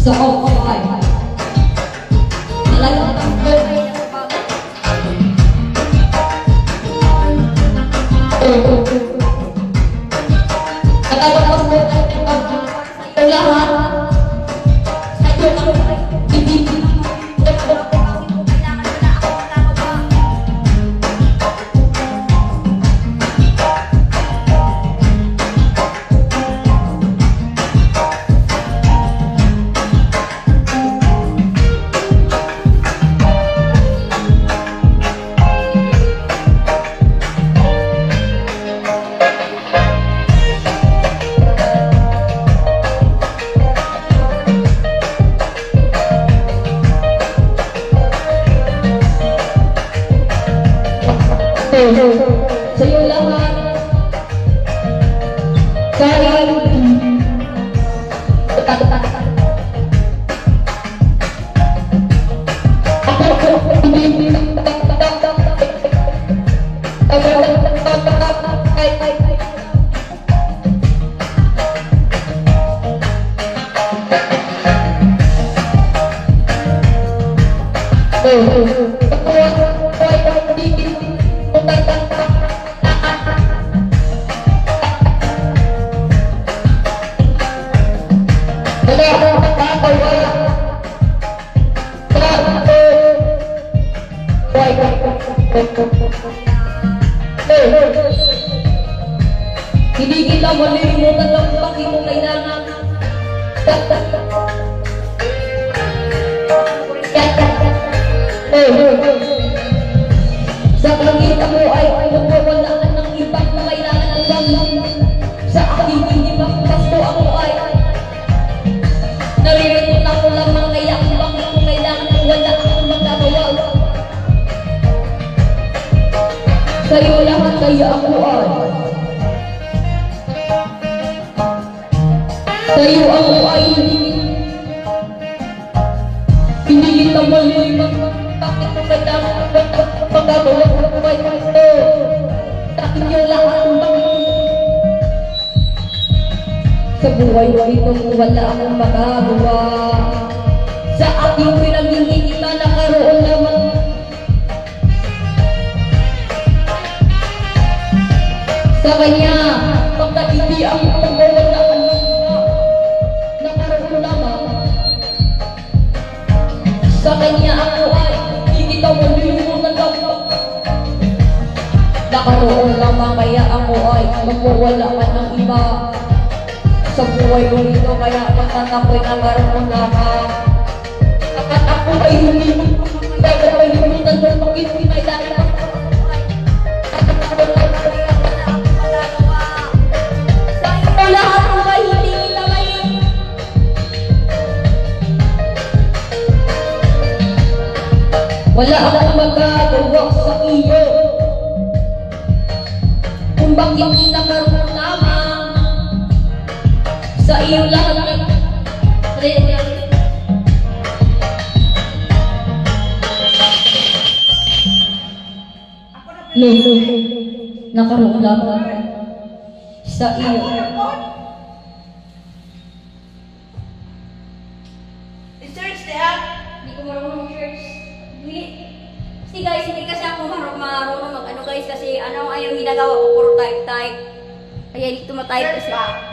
Sa okay. Talagang Nakatapos mo ang lahat. Sa'yo ako hindi sa'yo lahat. Kahit hindi kita malilimutan ng Panginoon kailangan. Sa pangita mo ay nawawalaan ng ibang kailangan ng lang. Sa aking hindi pasto ako ay naririnig ako lamang kaya ang ibang kailangan kung wala akong magagawa. Sa'yo lahat kaya ako ay sa'yo ako ay hindi kita malilimutan. Bakit mo kailangan magagawa ko ng buhay mo ito? Sa akin yung lahat ng sa buhay mo ito wala akong magagawa. Sa aking pinag-hindi kita nakaroon lamang. Sa kanya, pagkat hindi ang pagbawa na nakaroon lamang. Sa kanya ako ay hindi kita malilimutan lamang. Nakaroon lamang kaya ako ay magwawala man ng iba. Sa buhay ko ito kaya pagkat ako'y nakaroon lamang. Pagkat ako ay hindi malilimutan ng bakit pinailangan. Lahat ng hindi kita ngayon. Wala akong magagawa sa iyo. Kung bakit nakaroon lamang sa iyo lahat ng nakaroon lamang sa iyo. I-search niya. Hindi ko marunong mag-search. Kasi guys, hindi kasi ako marunong mag-ano guys kasi ano ay yung ginagawa ko puro type. Kaya hindi ko ma-type kasi.